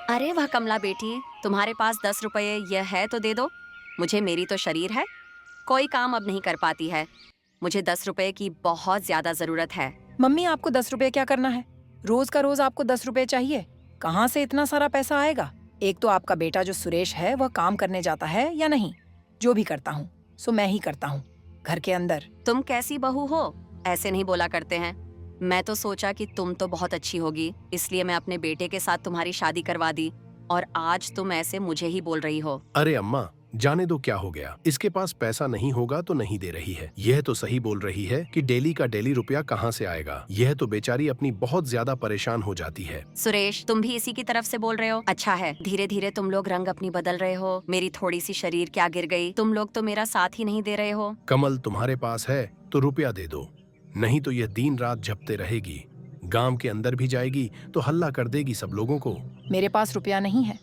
अरे वाह कमला बेटी, तुम्हारे पास 10 रुपए यह है तो दे दो। मुझे मेरी तो शरीर है, कोई काम अब नहीं कर पाती है। मुझे 10 रुपए की बहुत ज्यादा जरूरत है। मम्मी, आपको 10 रुपए क्या करना है? रोज का रोज आपको 10 रुपए चाहिए? कहाँ से इतना सारा पैसा आएगा? एक तो आपका बेटा जो सुरेश है वह काम करने जाता है या नहीं? जो भी करता हूँ सो मैं ही करता हूँ घर के अंदर। तुम कैसी बहू हो, ऐसे नहीं बोला करते हैं। मैं तो सोचा कि तुम तो बहुत अच्छी होगी, इसलिए मैं अपने बेटे के साथ तुम्हारी शादी करवा दी, और आज तुम ऐसे मुझे ही बोल रही हो। अरे अम्मा, जाने दो क्या हो गया। इसके पास पैसा नहीं होगा तो नहीं दे रही है। यह तो सही बोल रही है कि डेली का डेली रुपया कहाँ से आएगा। यह तो बेचारी अपनी बहुत ज्यादा परेशान हो जाती है। सुरेश, तुम भी इसी की तरफ से बोल रहे हो? अच्छा है, धीरे धीरे तुम लोग रंग अपनी बदल रहे हो। मेरी थोड़ी सी शरीर क्या गिर गई, तुम लोग तो मेरा साथ ही नहीं दे रहे हो। कमल, तुम्हारे पास है तो रुपया दे दो, नहीं तो यह दिन रात झपते रहेगी। गांव के अंदर भी जाएगी तो हल्ला कर देगी सब लोगों को। मेरे पास रुपया नहीं है,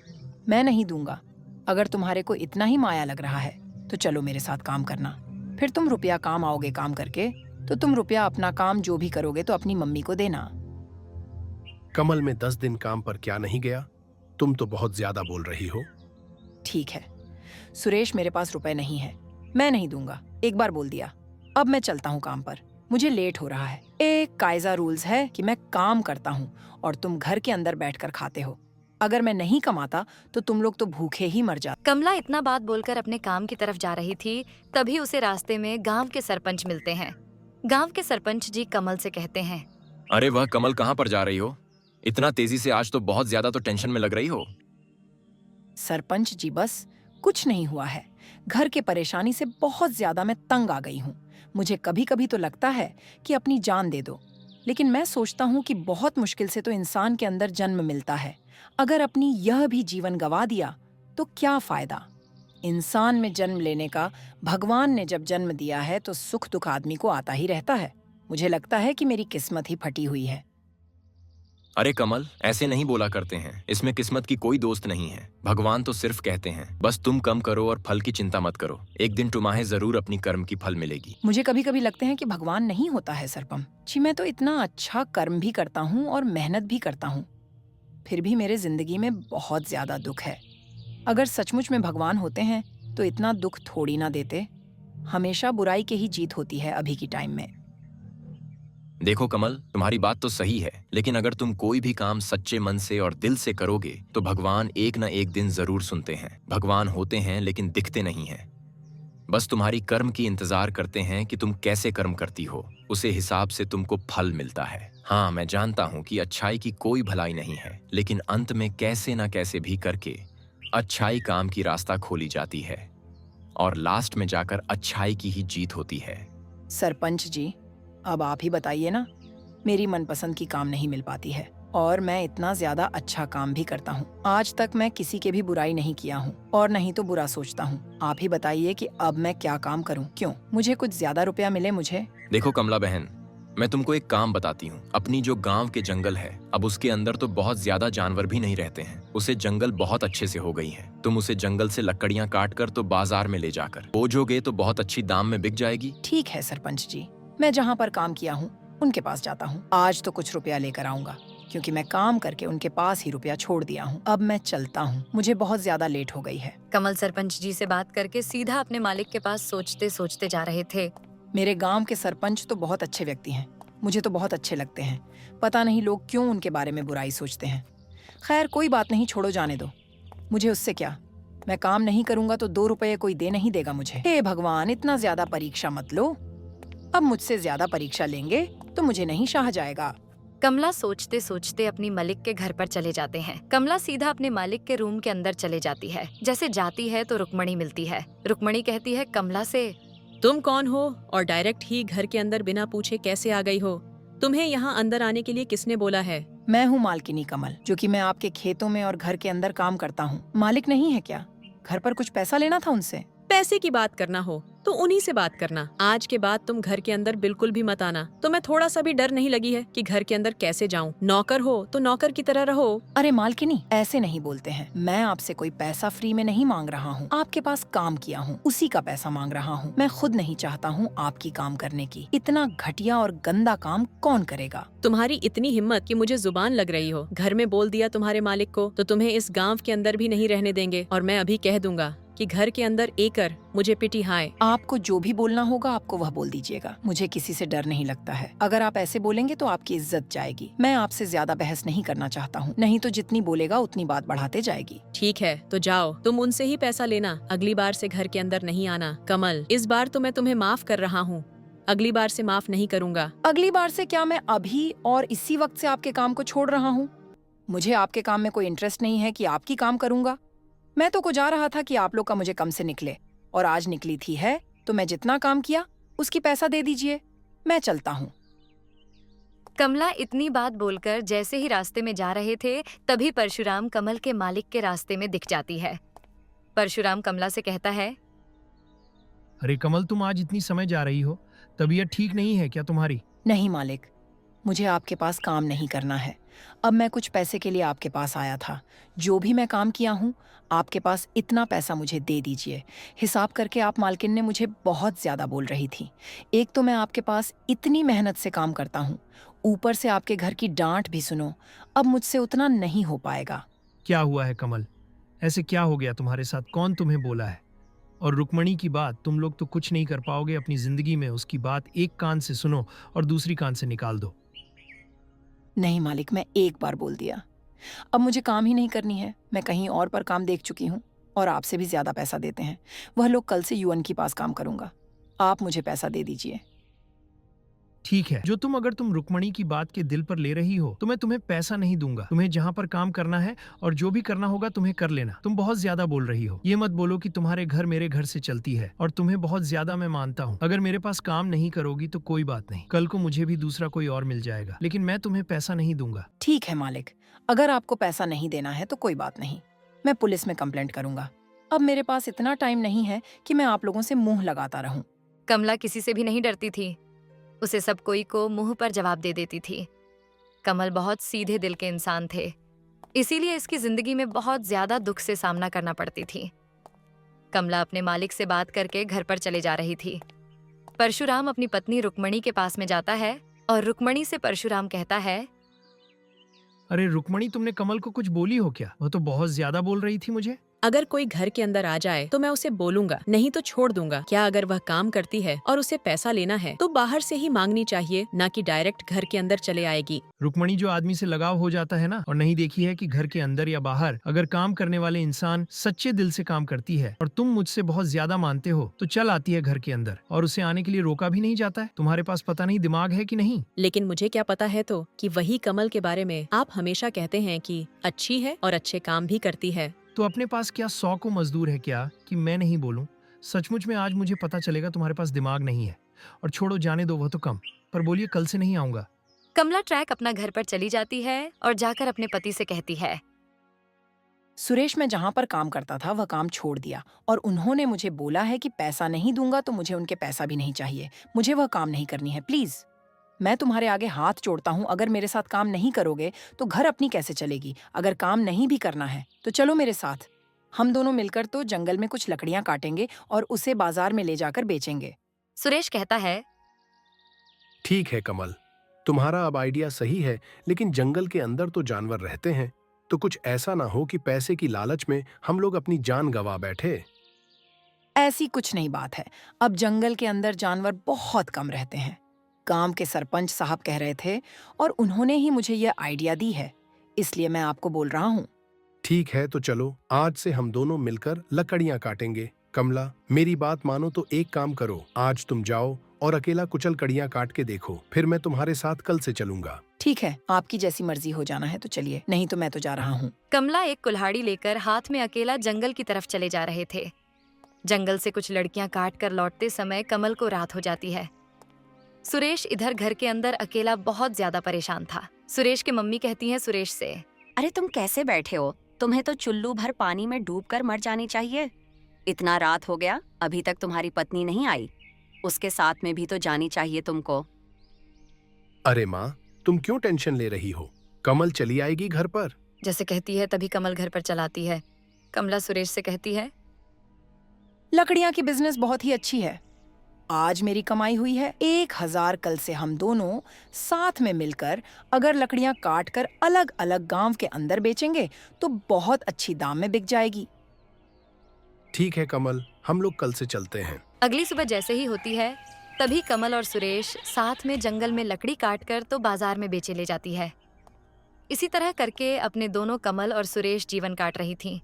मैं नहीं दूंगा। अगर तुम्हारे को इतना ही माया लग रहा है तो चलो मेरे साथ काम करना। फिर तुम रुपया काम आओगे काम करके, तो तुम रुपया अपना काम जो भी करोगे तो अपनी मम्मी को देना। कमल, में 10 दिन काम पर क्या नहीं गया? तुम तो बहुत ज्यादा बोल रही हो। ठीक है सुरेश, मेरे पास रुपए नहीं है, मैं नहीं दूंगा। एक बार बोल दिया, अब मैं चलता हूँ काम पर, मुझे लेट हो रहा है। एक कायजा रूल्स है कि मैं काम करता हूँ और तुम घर के अंदर बैठकर खाते हो। अगर मैं नहीं कमाता तो तुम लोग तो भूखे ही मर जाते। कमला इतना बात बोलकर अपने काम की तरफ जा रही थी, तभी उसे रास्ते में गांव के सरपंच मिलते हैं। गांव के सरपंच जी कमल से कहते हैं, अरे वह कमल, कहाँ पर जा रही हो? इतना तेजी से, आज तो बहुत ज्यादा तो टेंशन में लग रही हो। सरपंच जी, बस कुछ नहीं हुआ है। घर के परेशानी से बहुत ज्यादा मैं तंग आ गई हूँ। मुझे कभी कभी तो लगता है कि अपनी जान दे दो, लेकिन मैं सोचता हूँ कि बहुत मुश्किल से तो इंसान के अंदर जन्म मिलता है। अगर अपनी यह भी जीवन गवा दिया तो क्या फायदा? इंसान में जन्म लेने का भगवान ने जब जन्म दिया है तो सुख दुख आदमी को आता ही रहता है। मुझे लगता है कि मेरी किस्मत ही फटी हुई है। अरे कमल, ऐसे नहीं बोला करते हैं। इसमें किस्मत की कोई दोस्त नहीं है। भगवान तो सिर्फ कहते हैं बस तुम कम करो और फल की चिंता मत करो। एक दिन तुम्हें जरूर अपनी कर्म की फल मिलेगी। मुझे कभी कभी लगते हैं कि भगवान नहीं होता है सरपम जी। मैं तो इतना अच्छा कर्म भी करता हूँ और मेहनत भी करता हूँ, फिर भी मेरे जिंदगी में बहुत ज्यादा दुख है। अगर सचमुच में भगवान होते हैं तो इतना दुख थोड़ी ना देते। हमेशा बुराई की ही जीत होती है अभी की टाइम में। देखो कमल, तुम्हारी बात तो सही है, लेकिन अगर तुम कोई भी काम सच्चे मन से और दिल से करोगे तो भगवान एक न एक दिन जरूर सुनते हैं। भगवान होते हैं लेकिन दिखते नहीं हैं। बस तुम्हारी कर्म की इंतजार करते हैं कि तुम कैसे कर्म करती हो, उसे हिसाब से तुमको फल मिलता है। हाँ, मैं जानता हूँ कि अच्छाई की कोई भलाई नहीं है, लेकिन अंत में कैसे न कैसे भी करके अच्छाई काम की रास्ता खोली जाती है और लास्ट में जाकर अच्छाई की ही जीत होती है। सरपंच जी, अब आप ही बताइए ना, मेरी मनपसंद की काम नहीं मिल पाती है और मैं इतना ज्यादा अच्छा काम भी करता हूँ। आज तक मैं किसी के भी बुराई नहीं किया हूँ और नहीं तो बुरा सोचता हूँ। आप ही बताइए कि अब मैं क्या काम करूँ? क्यों मुझे कुछ ज्यादा रुपया मिले मुझे? देखो कमला बहन, मैं तुमको एक काम बताती हूँ। अपनी जो गांव के जंगल है, अब उसके अंदर तो बहुत ज्यादा जानवर भी नहीं रहते हैं। उसे जंगल बहुत अच्छे से हो गई है। तुम उसे जंगल से लकड़ियाँ काट कर तो बाजार में ले जाकर बेचोगे तो बहुत अच्छी दाम में बिक जाएगी। ठीक है सरपंच जी, मैं जहाँ पर काम किया हूँ उनके पास जाता हूँ। आज तो कुछ रुपया लेकर आऊंगा, क्योंकि मैं काम करके उनके पास ही रुपया छोड़ दिया हूँ। अब मैं चलता हूँ, मुझे बहुत ज्यादा लेट हो गई है। कमल सरपंच जी से बात करके सीधा अपने मालिक के पास सोचते सोचते जा रहे थे। मेरे गांव के सरपंच तो बहुत अच्छे व्यक्ति हैं, मुझे तो बहुत अच्छे लगते हैं। पता नहीं लोग क्यों उनके बारे में बुराई सोचते हैं। खैर कोई बात नहीं, छोड़ो, जाने दो। मुझे उससे क्या, मैं काम नहीं करूंगा तो 2 रुपये कोई दे नहीं देगा मुझे। हे भगवान, इतना ज्यादा परीक्षा मत लो। अब मुझसे ज्यादा परीक्षा लेंगे तो मुझे नहीं शाह जाएगा। कमला सोचते सोचते अपनी मालिक के घर पर चले जाते हैं। कमला सीधा अपने मालिक के रूम के अंदर चले जाती है। जैसे जाती है तो रुक्मणी मिलती है। रुक्मणी कहती है कमला से, तुम कौन हो और डायरेक्ट ही घर के अंदर बिना पूछे कैसे आ गई हो? तुम्हें यहाँ अंदर आने के लिए किसने बोला है? मैं हूँ मालकिनी कमल, जो कि मैं आपके खेतों में और घर के अंदर काम करता हूँ। मालिक नहीं है क्या? घर पर कुछ पैसा लेना था उनसे। पैसे की बात करना हो तो उन्हीं से बात करना। आज के बाद तुम घर के अंदर बिल्कुल भी मत आना। तुम्हें थोड़ा सा भी डर नहीं लगी है कि घर के अंदर कैसे जाऊं? नौकर हो तो नौकर की तरह रहो। अरे मालकिनी, ऐसे नहीं बोलते हैं। मैं आपसे कोई पैसा फ्री में नहीं मांग रहा हूँ। आपके पास काम किया हूँ, उसी का पैसा मांग रहा हूँ। मैं खुद नहीं चाहता हूँ आपकी काम करने की। इतना घटिया और गंदा काम कौन करेगा? तुम्हारी इतनी हिम्मत कि मुझे जुबान लग रही हो। घर में बोल दिया तुम्हारे मालिक को तो तुम्हें इस गांव के अंदर भी नहीं रहने देंगे। और मैं अभी कह दूंगा कि घर के अंदर एकर मुझे पिटिहाए। आपको जो भी बोलना होगा आपको वह बोल दीजिएगा। मुझे किसी से डर नहीं लगता है। अगर आप ऐसे बोलेंगे तो आपकी इज्जत जाएगी। मैं आपसे ज्यादा बहस नहीं करना चाहता हूँ, नहीं तो जितनी बोलेगा उतनी बात बढ़ाते जाएगी। ठीक है तो जाओ, तुम उनसे ही पैसा लेना। अगली बार से घर के अंदर नहीं आना। कमल, इस बार तो मैं तुम्हें माफ कर रहा हूँ, अगली बार से माफ नहीं करूँगा। अगली बार से क्या मैं अभी और इसी वक्त से आपके काम को छोड़ रहा हूँ? मुझे आपके काम में कोई इंटरेस्ट नहीं है कि आपकी काम करूंगा। मैं तो जा रहा था कि आप लोग का मुझे कम से निकले, और आज निकली थी है तो मैं जितना काम किया उसकी पैसा दे दीजिए। मैं चलता हूँ। कमला इतनी बात बोलकर जैसे ही रास्ते में जा रहे थे तभी परशुराम कमल के मालिक के रास्ते में दिख जाती है। परशुराम कमला से कहता है, अरे कमल, तुम आज इतनी समय जा रही हो, तबीयत ठीक नहीं है क्या तुम्हारी? नहीं मालिक, मुझे आपके पास काम नहीं करना है। अब मैं कुछ पैसे के लिए आपके पास आया था। जो भी मैं काम किया हूँ आपके पास इतना पैसा मुझे दे दीजिए। हिसाब करके आप मालकिन ने मुझे बहुत ज्यादा बोल रही थी। एक तो मैं आपके पास इतनी मेहनत से काम करता हूँ, ऊपर से आपके घर की डांट भी सुनो। अब मुझसे उतना नहीं हो पाएगा। क्या हुआ है कमल? ऐसे क्या हो गया तुम्हारे साथ? कौन तुम्हें बोला है? और रुक्मणी की बात, तुम लोग तो कुछ नहीं कर पाओगे अपनी जिंदगी में। उसकी बात एक कान से सुनो और दूसरी कान से निकाल दो। नहीं मालिक, मैं एक बार बोल दिया। अब मुझे काम ही नहीं करनी है। मैं कहीं और पर काम देख चुकी हूँ और आपसे भी ज्यादा पैसा देते हैं। वह लोग कल से यूएन के पास काम करूंगा। आप मुझे पैसा दे दीजिए। ठीक है, जो अगर तुम रुक्मणी की बात के दिल पर ले रही हो तो मैं तुम्हें पैसा नहीं दूंगा। तुम्हें जहाँ पर काम करना है और जो भी करना होगा तुम्हें कर लेना। तुम बहुत ज्यादा बोल रही हो। ये मत बोलो कि तुम्हारे घर मेरे घर से चलती है, और तुम्हें बहुत ज्यादा मैं मानता हूँ। अगर मेरे पास काम नहीं करोगी तो कोई बात नहीं, कल को मुझे भी दूसरा कोई और मिल जाएगा, लेकिन मैं तुम्हें पैसा नहीं दूंगा। ठीक है मालिक, अगर आपको पैसा नहीं देना है तो कोई बात नहीं, मैं पुलिस में कंप्लेंट करूंगा। अब मेरे पास इतना टाइम नहीं है कि मैं आप लोगों से मुंह लगाता रहूं। कमला किसी से भी नहीं डरती थी। उसे सब कोई को मुंह पर जवाब दे देती थी। कमल बहुत सीधे दिल के इंसान थे, इसीलिए इसकी जिंदगी में बहुत ज्यादा दुख से सामना करना पड़ती थी। कमला अपने मालिक से बात करके घर पर चले जा रही थी। परशुराम अपनी पत्नी रुक्मणी के पास में जाता है और रुक्मणी से परशुराम कहता है, अरे रुक्मणी, तुमने कमल को कुछ बोली हो क्या? वह तो बहुत ज्यादा बोल रही थी मुझे। अगर कोई घर के अंदर आ जाए तो मैं उसे बोलूंगा, नहीं तो छोड़ दूंगा। क्या अगर वह काम करती है और उसे पैसा लेना है तो बाहर से ही मांगनी चाहिए, ना कि डायरेक्ट घर के अंदर चले आएगी। रुक्मणी, जो आदमी से लगाव हो जाता है ना, और नहीं देखी है कि घर के अंदर या बाहर अगर काम करने वाले इंसान सच्चे दिल से काम करती है और तुम मुझसे बहुत ज्यादा मानते हो तो चल आती है घर के अंदर, और उसे आने के लिए रोका भी नहीं जाता है। तुम्हारे पास पता नहीं दिमाग है कि नहीं? लेकिन मुझे क्या पता है तो कि वही कमल के बारे में आप हमेशा कहते हैं कि अच्छी है और अच्छे काम भी करती है। तो अपने पास क्या 100 को मजदूर है क्या कि मैं नहीं बोलूं? सचमुच में आज मुझे पता चलेगा तुम्हारे पास दिमाग नहीं है। और छोड़ो, जाने दो, वह तो कम, पर बोलिए कल से नहीं आऊंगा। कमला ट्रैक अपना घर पर चली जाती है और जाकर अपने पति से कहती है, सुरेश, मैं जहाँ पर काम करता था वह काम छोड़ दिया, और उन्होंने मुझे बोला है कि पैसा नहीं दूंगा तो मुझे उनके पैसा भी नहीं चाहिए। मुझे वह काम नहीं करनी है। प्लीज, मैं तुम्हारे आगे हाथ जोड़ता हूँ। अगर मेरे साथ काम नहीं करोगे तो घर अपनी कैसे चलेगी? अगर काम नहीं भी करना है तो चलो मेरे साथ। हम दोनों मिलकर तो जंगल में कुछ लकड़ियां काटेंगे और उसे बाजार में ले जाकर बेचेंगे। सुरेश कहता है, ठीक है कमल, तुम्हारा अब आइडिया सही है, लेकिन जंगल के अंदर तो जानवर रहते हैं, तो कुछ ऐसा ना हो कि पैसे की लालच में हम लोग अपनी जान गंवा बैठे। ऐसी कुछ नहीं बात है। अब जंगल के अंदर जानवर बहुत कम रहते हैं। गांव के सरपंच साहब कह रहे थे और उन्होंने ही मुझे यह आइडिया दी है, इसलिए मैं आपको बोल रहा हूँ। ठीक है तो चलो, आज से हम दोनों मिलकर लकड़ियां काटेंगे। कमला, मेरी बात मानो तो एक काम करो, आज तुम जाओ और अकेला कुछ लकड़ियां काट के देखो, फिर मैं तुम्हारे साथ कल से चलूंगा। ठीक है, आपकी जैसी मर्जी हो जाना है तो चलिए, नहीं तो मैं तो जा रहा हूँ। कमला एक कुल्हाड़ी लेकर हाथ में अकेला जंगल की तरफ चले जा रहे थे। जंगल से कुछ लड़कियां काट कर लौटते समय कमल को रात हो जाती है। सुरेश इधर घर के अंदर अकेला बहुत ज्यादा परेशान था। सुरेश की मम्मी कहती हैं सुरेश से, अरे तुम कैसे बैठे हो? तुम्हें तो चुल्लू भर पानी में डूबकर मर जानी चाहिए। इतना रात हो गया, अभी तक तुम्हारी पत्नी नहीं आई। उसके साथ में भी तो जानी चाहिए तुमको। अरे माँ, तुम क्यों टेंशन ले रही हो? कमल चली आएगी घर पर। जैसे कहती है तभी कमल घर पर चलाती है। कमला सुरेश से कहती है, लकड़ियां की बिजनेस बहुत ही अच्छी है। आज मेरी कमाई हुई है 1000। कल से हम दोनों साथ में मिलकर अगर लकड़ियां काट कर अलग अलग गांव के अंदर बेचेंगे तो बहुत अच्छी दाम में बिक जाएगी। ठीक है कमल, हम लोग कल से चलते हैं। अगली सुबह जैसे ही होती है तभी कमल और सुरेश साथ में जंगल में लकड़ी काट कर तो बाजार में बेचे ले जाती है। इसी तरह करके अपने दोनों कमल और सुरेश जीवन काट रही थीं।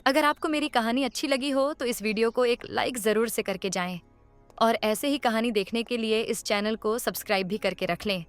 अगर आपको मेरी कहानी अच्छी लगी हो तो इस वीडियो को एक लाइक जरूर से करके जाएं और ऐसे ही कहानी देखने के लिए इस चैनल को सब्सक्राइब भी करके रख लें।